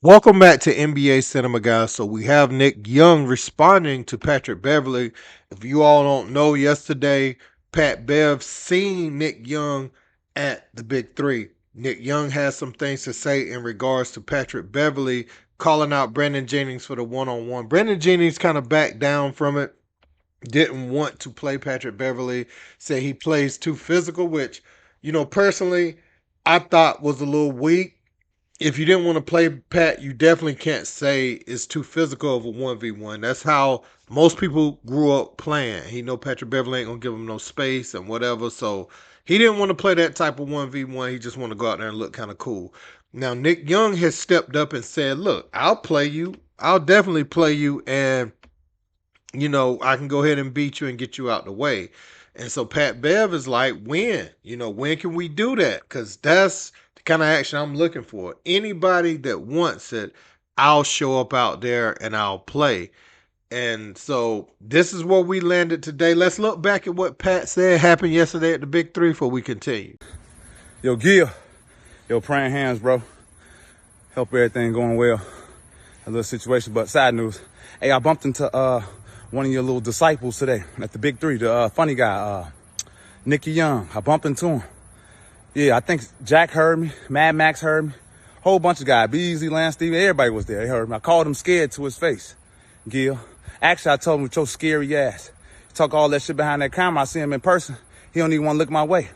Welcome back to NBA Cinema, guys. So we have Nick Young responding to Patrick Beverley. If you all don't know, yesterday Pat Bev seen Nick Young at the Big Three. Nick Young has some things to say in regards to Patrick Beverley calling out Brandon Jennings for the one-on-one. Brandon Jennings kind of backed down from it, didn't want to play Patrick Beverley, said he plays too physical, which, personally, I thought was a little weak. If you didn't want to play Pat, you definitely can't say it's too physical of a 1v1. That's how most people grew up playing. He know Patrick Beverley ain't gonna give him no space and whatever. So he didn't want to play that type of 1v1. He just want to go out there and look kind of cool. Now Nick Young has stepped up and said, look, I'll play you. I'll definitely play you, and I can go ahead and beat you and get you out the way. And so Pat Bev is like, when? When can we do that? Because that's the kind of action I'm looking for. Anybody that wants it, I'll show up out there and I'll play. And so this is where we landed today. Let's look back at what Pat said happened yesterday at the Big Three before we continue. Yo, Gil. Yo, praying hands, bro. Hope everything going well. A little situation, but side news. Hey, I bumped into one of your little disciples today at the Big Three, the funny guy, Nicky Young. I bumped into him. Yeah, I think Jack heard me, Mad Max heard me, whole bunch of guys, Beasley, Lance, Stevie, everybody was there. They heard me. I called him scared to his face, Gil. Actually, I told him with your scary ass. You talk all that shit behind that camera. I see him in person. He don't even want to look my way.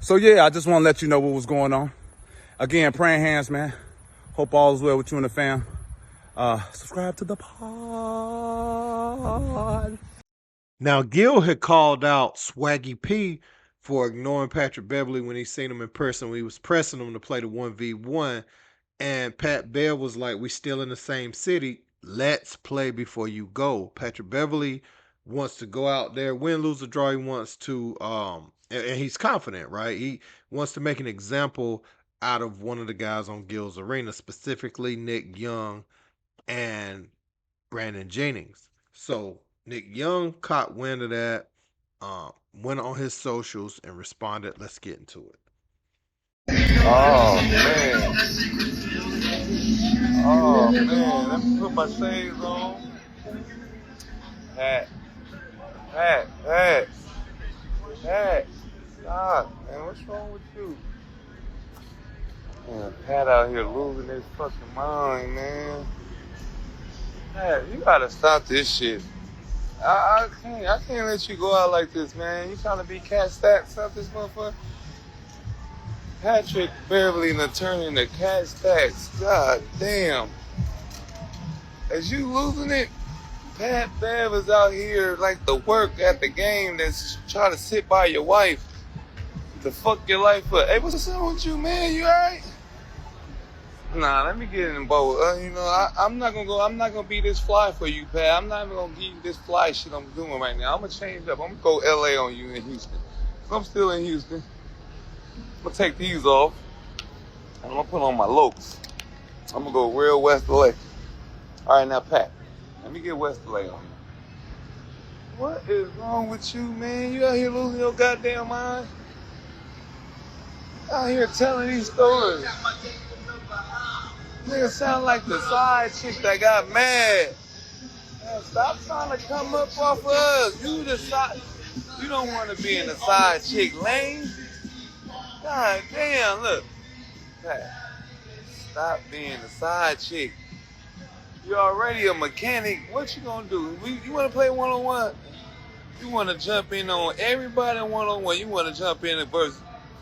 So yeah, I just want to let you know what was going on. Again, praying hands, man. Hope all is well with you and the fam. Subscribe to the pod. Now, Gil had called out Swaggy P for ignoring Patrick Beverley when he seen him in person when he was pressing him to play the 1v1. And Pat Bev was like, we still in the same city. Let's play before you go. Patrick Beverley wants to go out there, win, lose, or draw. He wants to, and he's confident, right? He wants to make an example out of one of the guys on Gil's arena, specifically Nick Young and Brandon Jennings. So Nick Young caught wind of that, went on his socials and responded. Let's get into it. Oh man. Oh man. Let me put my shades on. Pat. Pat. Stop, man. What's wrong with you? Man, Pat out here losing his fucking mind, man. Pat, you gotta stop this shit. I can't let you go out like this, man. You trying to be cat stats up this motherfucker? Patrick Beverley and turning to cat stacks. God damn. As you losing it, Pat Bev is out here like the work at the game that's trying to sit by your wife to fuck your life up. Hey, what's up with you, man? You alright? Nah, let me get in both. I'm not gonna be this fly for you, Pat. I'm not even gonna give you this fly shit I'm doing right now. I'm gonna change up. I'm gonna go LA on you in Houston. I'm still in Houston. I'm gonna take these off. And I'm gonna put on my Lokes. I'm gonna go real West LA. Alright, now, Pat, let me get West LA on you. What is wrong with you, man? You out here losing your goddamn mind? Out here telling these stories. Nigga sound like the side chick that got mad. Man, stop trying to come up off of us. You the side. You don't want to be in the side chick lane. God damn, look. Pat, stop being the side chick. You're already a mechanic. What you gonna do? You want to play one-on-one? You want to jump in on everybody one-on-one. You want to jump in and verse.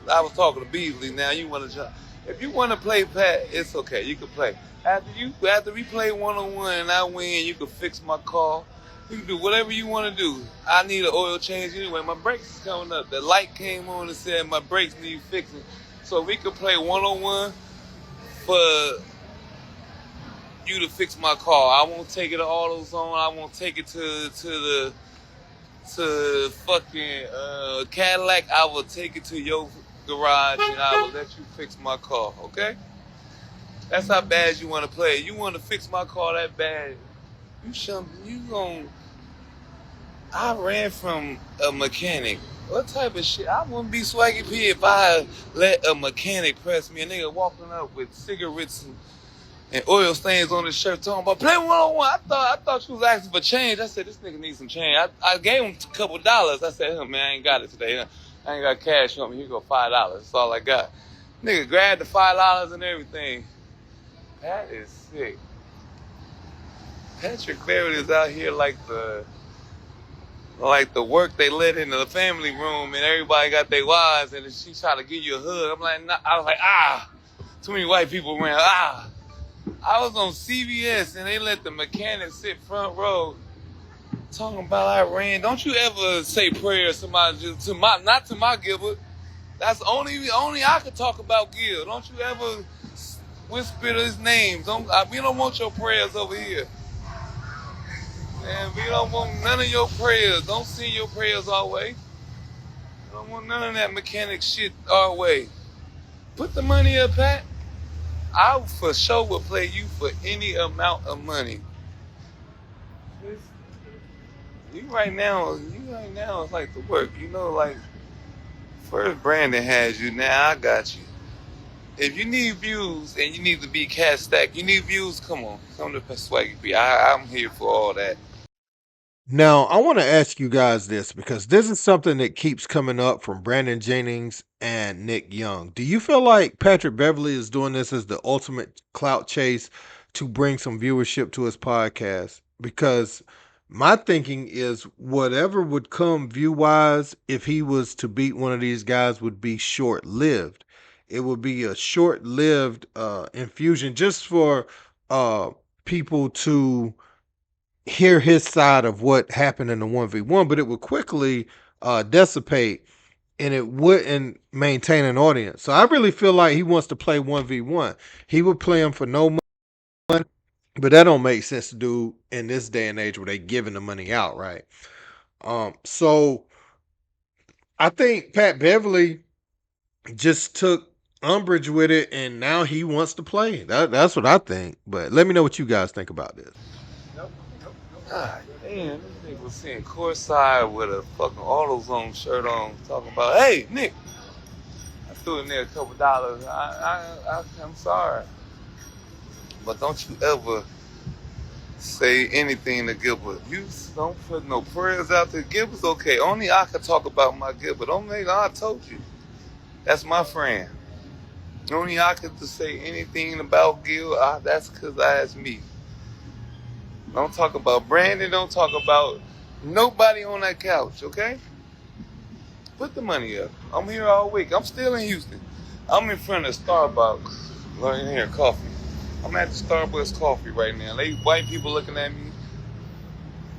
I was talking to Beasley. Now you want to jump. If you want to play Pat, it's okay. You can play. After we play one-on-one and I win, you can fix my car. You can do whatever you want to do. I need an oil change anyway. My brakes is coming up. The light came on and said my brakes need fixing. So we could play one-on-one for you to fix my car. I won't take it to AutoZone. I won't take it to fucking Cadillac. I will take it to your garage and I will let you fix my car, okay? That's how bad you want to play. You want to fix my car that bad. I ran from a mechanic. What type of shit? I wouldn't be Swaggy P if I let a mechanic press me. A nigga walking up with cigarettes and oil stains on his shirt. Talking about play 1-on-1. I thought you was asking for change. I said this nigga needs some change. I gave him a couple dollars. I said, man, I ain't got it today. I ain't got cash on me. Here go $5. That's all I got. Nigga grabbed the $5 and everything. That is sick. Patrick Beverley is out here like the work they let in the family room and everybody got their wives and she try to give you a hug. I'm like, nah. I was like, too many white people around. I was on CBS and they let the mechanic sit front row talking about Iran. Don't you ever say prayers not to my Gilbert. That's only I could talk about Gil. Don't you ever whisper his name. We don't want your prayers over here. Man, we don't want none of your prayers. Don't send your prayers our way. We don't want none of that mechanic shit our way. Put the money up, Pat. I for sure will play you for any amount of money. You right now it's like the work. You know, like first Brandon has you, now I got you. If you need views and you need to be cat stacked, you need views, come on. Come to Swaggy P. I'm here for all that. Now, I want to ask you guys this because this is something that keeps coming up from Brandon Jennings and Nick Young. Do you feel like Patrick Beverley is doing this as the ultimate clout chase to bring some viewership to his podcast? Because my thinking is whatever would come view wise if he was to beat one of these guys would be short lived. It would be a short lived infusion just for people to hear his side of what happened in the 1v1, but it would quickly dissipate and it wouldn't maintain an audience. So I really feel like he wants to play 1v1. He would play him for no money, but that don't make sense to do in this day and age where they giving the money out, right? So I think Pat Beverley just took umbrage with it and now he wants to play. That's what I think. But let me know what you guys think about this. God damn, this nigga was sitting courtside with a fucking AutoZone shirt on, talking about, hey, Nick. I threw in there a couple dollars. I'm sorry. But don't you ever say anything to Gilbert. You don't put no prayers out there. Gilbert's okay. Only I can talk about my Gilbert. I told you. That's my friend. Only I could just say anything about Gil. That's because that's me. Don't talk about Brandon. Don't talk about nobody on that couch, okay? Put the money up. I'm here all week. I'm still in Houston. I'm in front of Starbucks. Learning here coffee. I'm at the Starbucks coffee right now. They white people looking at me.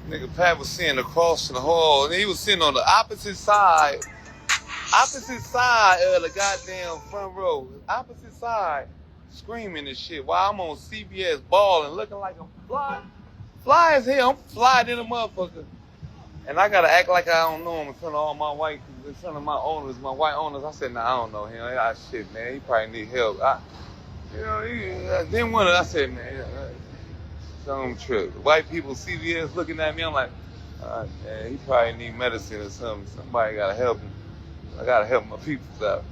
Nigga Pat was sitting across the hall, and he was sitting on the opposite side of the goddamn front row. Opposite side, screaming and shit while I'm on CBS balling, looking like a fly as hell. I'm fly than a motherfucker. And I gotta act like I don't know him in front of all my white people, in front of my white owners. I said, nah, I don't know him. Shit, man, he probably need help. Then I said, man, some trip. The white people, CVS looking at me, I'm like, man, he probably need medicine or something. Somebody gotta help him. I gotta help my peoples out.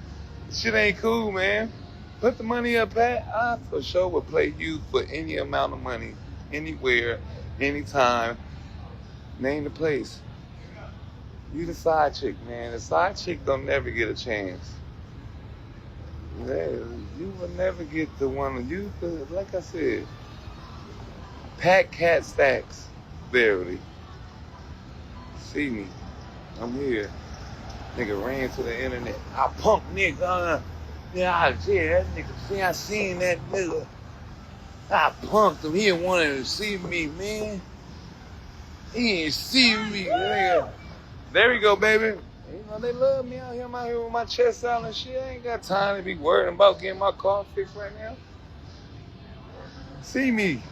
Shit ain't cool, man. Put the money up, Pat. I for sure would play you for any amount of money, anywhere, anytime. Name the place. You the side chick, man. The side chick don't never get a chance. You will never get the one. Like I said, Pat Cat Stacks, Beverley. See me. I'm here. Nigga ran to the internet. I punk nigga. Yeah, that nigga. See, I seen that nigga. I punked him. He didn't want to see me, man. He ain't see me, nigga. There we go, baby. You know, they love me out here. I'm out here with my chest out and shit. I ain't got time to be worrying about getting my car fixed right now. See me.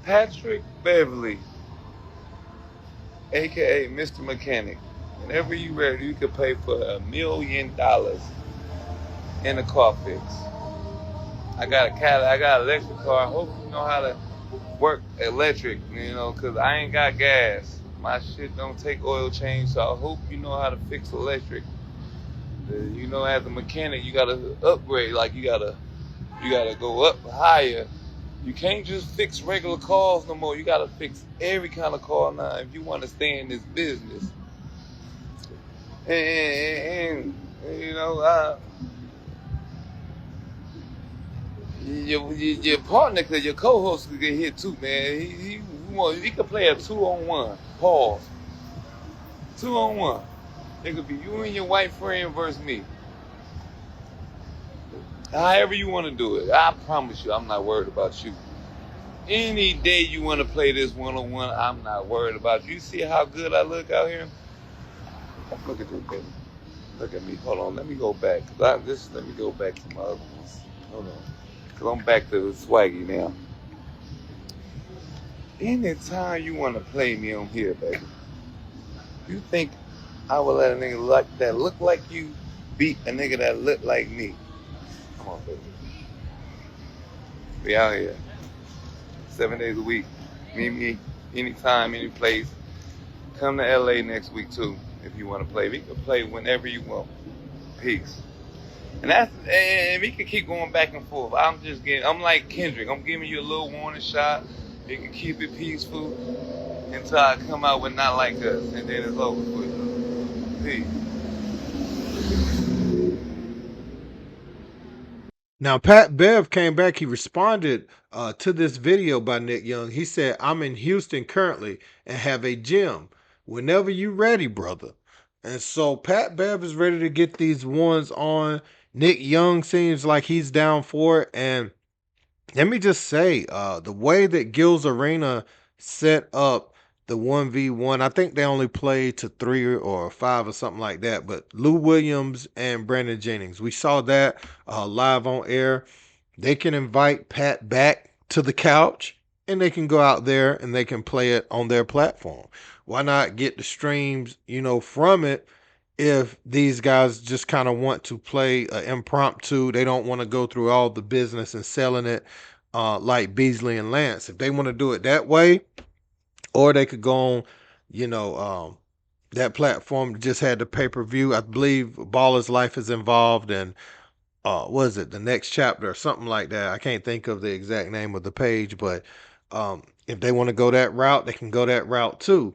Patrick Beverley, a.k.a. Mr. Mechanic. Whenever you ready, you can pay for $1 million in a car fix. I got an electric car. I hope you know how to work electric, you know, because I ain't got gas. My shit don't take oil change, so I hope you know how to fix electric. You know, as a mechanic, you gotta upgrade. Like, you gotta You gotta go up higher. You can't just fix regular cars no more. You gotta fix every kind of car now if you want to stay in this business. And you know, your partner, cause your co-host could get hit too, man. He could play a 2-on-1. Pause. 2-on-1. It could be you and your white friend versus me. However you want to do it. I promise you, I'm not worried about you. Any day you want to play this 1-on-1, I'm not worried about you. You see how good I look out here? Look at this, baby. Look at me. Hold on. Let me go back. Let me go back to my other ones. Hold on. Because I'm back to Swaggy now. Anytime you want to play me on here, baby, you think I would let a nigga that look like you beat a nigga that look like me? Come on, baby. We out here. 7 days a week. Meet me anytime, any place. Come to LA next week too if you want to play. We can play whenever you want. Peace. And we can keep going back and forth. I'm like Kendrick. I'm giving you a little warning shot. You can keep it peaceful until I come out with Not Like Us, and then it's over for you. Peace. Now, Pat Bev came back. He responded to this video by Nick Young. He said, I'm in Houston currently and have a gym. Whenever you ready, brother. And so Pat Bev is ready to get these ones on. Nick Young seems like he's down for it. And let me just say, the way that Gills Arena set up the 1v1, I think they only played to 3 or 5 or something like that. But Lou Williams and Brandon Jennings, we saw that live on air. They can invite Pat back to the couch and they can go out there and they can play it on their platform. Why not get the streams, from it if these guys just kind of want to play impromptu? They don't want to go through all the business and selling it like Beasley and Lance. If they want to do it that way, or they could go on, you know, um, that platform that just had the pay-per-view. I believe Baller's Life is involved, and was it the next chapter or something like that? I can't think of the exact name of the page, but if they want to go that route, they can go that route too.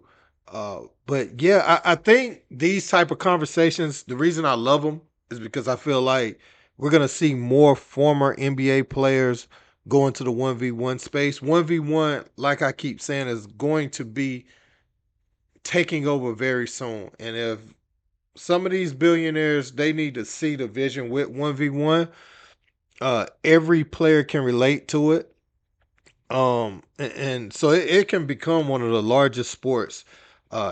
But yeah, I think these type of conversations, the reason I love them is because I feel like we're gonna see more former NBA players go into the 1v1 space. 1v1, like I keep saying, is going to be taking over very soon. And if some of these billionaires, they need to see the vision with 1v1. Every player can relate to it. And so it can become one of the largest sports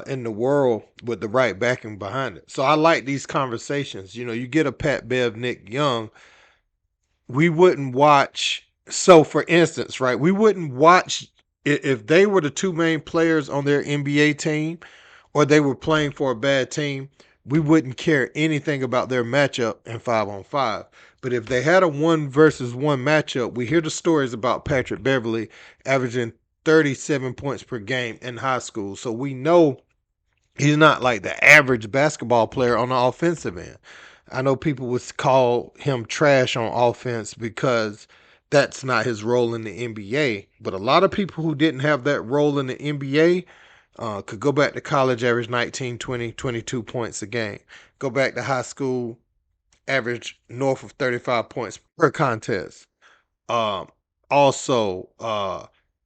in the world with the right backing behind it. So I like these conversations. You get a Pat Bev, Nick Young, we wouldn't watch. So, for instance, right, we wouldn't watch if they were the two main players on their NBA team or they were playing for a bad team. We wouldn't care anything about their matchup in 5-on-5. But if they had a 1-versus-1 matchup, we hear the stories about Patrick Beverley averaging 37 points per game in high school. So we know he's not like the average basketball player on the offensive end. I know people would call him trash on offense because that's not his role in the NBA. But a lot of people who didn't have that role in the NBA could go back to college, average 19, 20, 22 points a game. Go back to high school, average north of 35 points per contest. Um, also,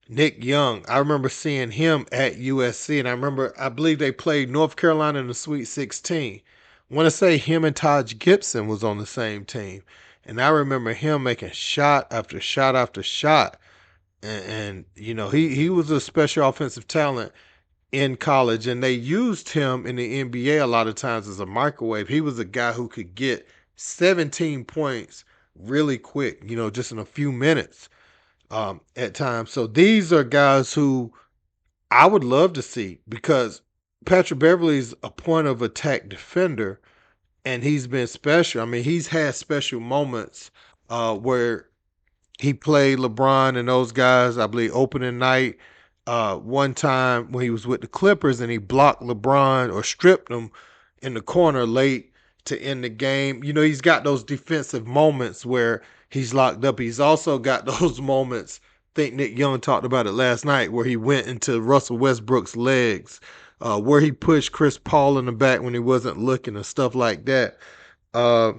Nick Young, I remember seeing him at USC, and I believe they played North Carolina in the Sweet 16. I want to say him and Taj Gibson was on the same team, and I remember him making shot after shot after shot, and he was a special offensive talent in college, and they used him in the NBA a lot of times as a microwave. He was a guy who could get 17 points really quick, just in a few minutes at times. So these are guys who I would love to see because Patrick Beverley's a point of attack defender and he's been special. I mean, he's had special moments where he played LeBron and those guys, I believe, opening night. One time when he was with the Clippers and he blocked LeBron or stripped him in the corner late to end the game. He's got those defensive moments where he's locked up. He's also got those moments. I think Nick Young talked about it last night where he went into Russell Westbrook's legs, where he pushed Chris Paul in the back when he wasn't looking and stuff like that. Uh,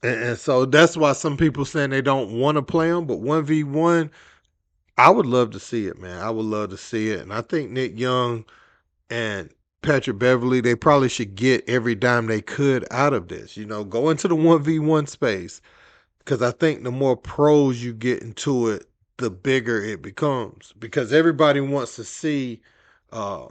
and so that's why some people saying they don't want to play him. But 1v1, I would love to see it, man. I would love to see it. And I think Nick Young and Patrick Beverley, they probably should get every dime they could out of this. Go into the 1v1 space because I think the more pros you get into it, the bigger it becomes. Because everybody wants to see uh,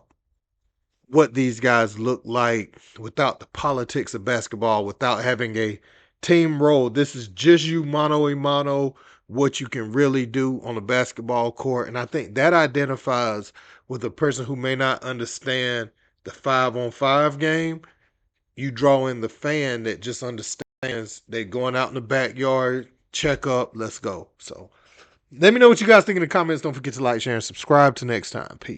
what these guys look like without the politics of basketball, without having a team role. This is just you mano a mano, what you can really do on a basketball court. And I think that identifies with a person who may not understand the 5-on-5 game. You draw in the fan that just understands they going out in the backyard, check up, let's go. So let me know what you guys think in the comments. Don't forget to like, share, and subscribe. Till next time. Peace.